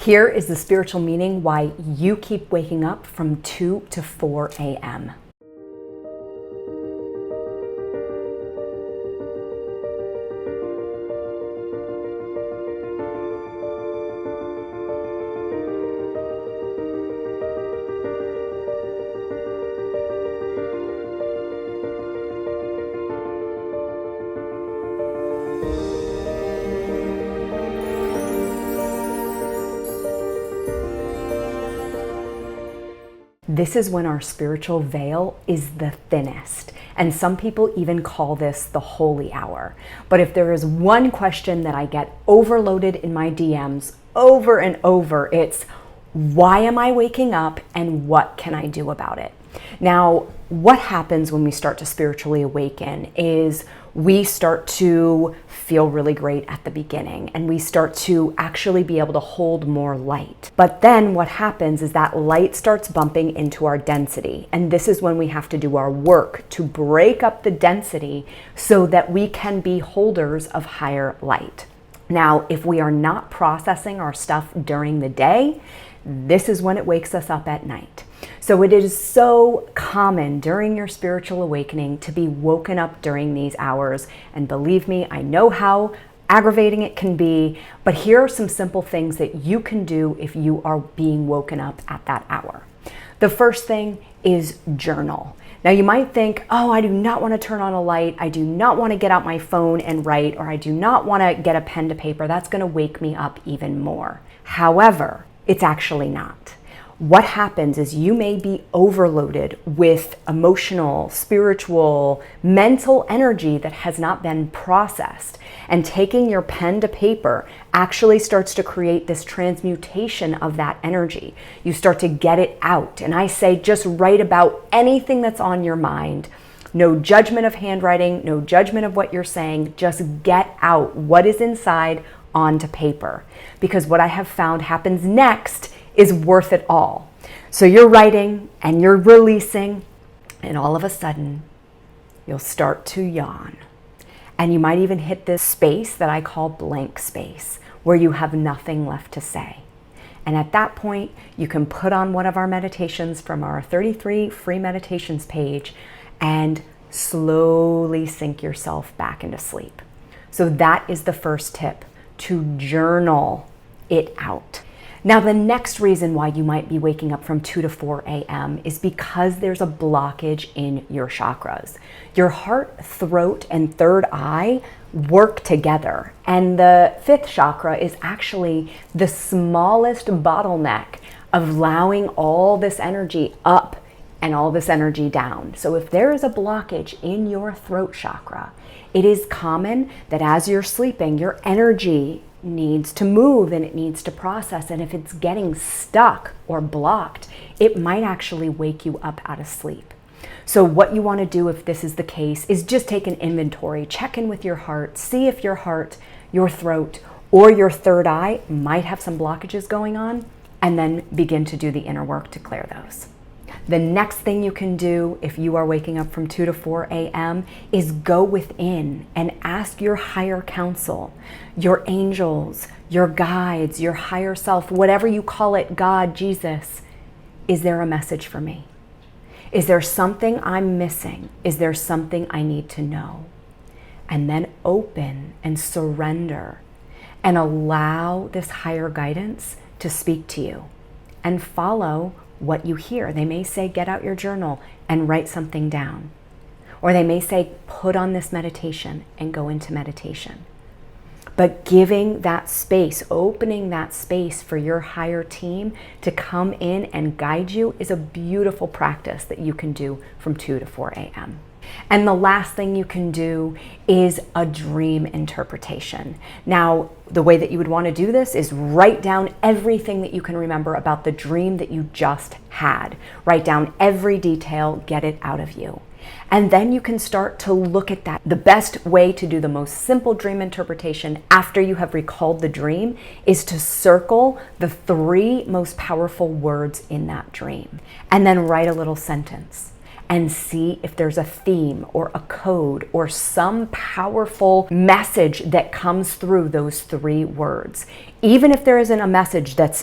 Here is the spiritual meaning why you keep waking up from 2 to 4 a.m. This is when our spiritual veil is the thinnest. And some people even call this the holy hour. But if there is one question that I get overloaded in my DMs over and over, it's why am I waking up and what can I do about it? Now, what happens when we start to spiritually awaken is we start to feel really great at the beginning and we start to actually be able to hold more light. But then what happens is that light starts bumping into our density. And this is when we have to do our work to break up the density so that we can be holders of higher light. Now, if we are not processing our stuff during the day, this is when it wakes us up at night. So it is so common during your spiritual awakening to be woken up during these hours. And believe me, I know how aggravating it can be, but here are some simple things that you can do if you are being woken up at that hour. The first thing is journal. Now you might think, oh, I do not want to turn on a light. I do not want to get out my phone and write, or I do not want to get a pen to paper. That's going to wake me up even more. However, it's actually not. What happens is you may be overloaded with emotional, spiritual, mental energy that has not been processed. And taking your pen to paper actually starts to create this transmutation of that energy. You start to get it out. And I say just write about anything that's on your mind. No judgment of handwriting, no judgment of what you're saying. Just get out what is inside onto paper. Because what I have found happens next is worth it all. So you're writing and you're releasing, and all of a sudden you'll start to yawn. And you might even hit this space that I call blank space, where you have nothing left to say. And at that point, you can put on one of our meditations from our 33 free meditations page and slowly sink yourself back into sleep. So that is the first tip, to journal it out. Now, the next reason why you might be waking up from 2 to 4 a.m. is because there's a blockage in your chakras. Your heart, throat, and third eye work together. And the fifth chakra is actually the smallest bottleneck of allowing all this energy up and all this energy down. So if there is a blockage in your throat chakra, it is common that as you're sleeping, your energy needs to move and it needs to process. And if it's getting stuck or blocked, it might actually wake you up out of sleep. So what you want to do if this is the case is just take an inventory, check in with your heart, see if your heart, your throat, or your third eye might have some blockages going on, and then begin to do the inner work to clear those. The next thing you can do if you are waking up from 2 to 4 a.m. is go within and ask your higher counsel, your angels, your guides, your higher self, whatever you call it, God, Jesus, is there a message for me? Is there something I'm missing? Is there something I need to know? And then open and surrender and allow this higher guidance to speak to you and follow what you hear. They may say, get out your journal and write something down. Or they may say, put on this meditation and go into meditation. But giving that space, opening that space for your higher team to come in and guide you is a beautiful practice that you can do from 2 to 4 a.m. And the last thing you can do is a dream interpretation. Now, the way that you would want to do this is write down everything that you can remember about the dream that you just had. Write down every detail, get it out of you. And then you can start to look at that. The best way to do the most simple dream interpretation after you have recalled the dream is to circle the 3 most powerful words in that dream and then write a little sentence. and see if there's a theme or a code or some powerful message that comes through those 3 words. Even if there isn't a message that's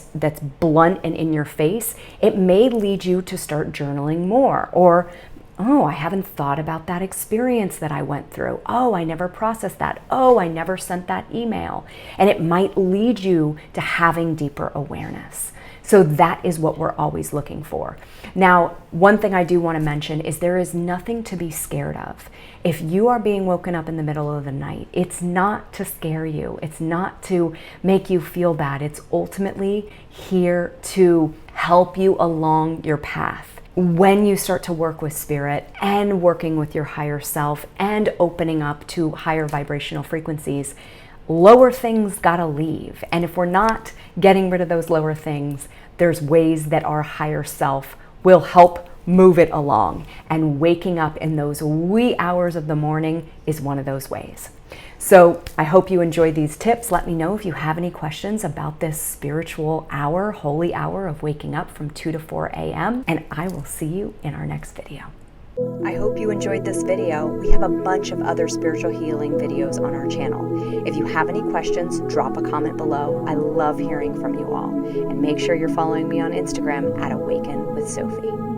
blunt and in your face, it may lead you to start journaling more. Or, oh, I haven't thought about that experience that I went through. Oh, I never processed that. Oh, I never sent that email. And it might lead you to having deeper awareness. So that is what we're always looking for. Now, one thing I do want to mention is there is nothing to be scared of. If you are being woken up in the middle of the night, it's not to scare you. It's not to make you feel bad. It's ultimately here to help you along your path. When you start to work with spirit and working with your higher self and opening up to higher vibrational frequencies, lower things gotta leave. And if we're not getting rid of those lower things, there's ways that our higher self will help move it along. And waking up in those wee hours of the morning is one of those ways. So I hope you enjoyed these tips. Let me know if you have any questions about this spiritual hour, holy hour of waking up from 2 to 4 a.m. And I will see you in our next video. I hope you enjoyed this video. We have a bunch of other spiritual healing videos on our channel. If you have any questions, drop a comment below. I love hearing from you all. And make sure you're following me on Instagram at Awaken with Sophie.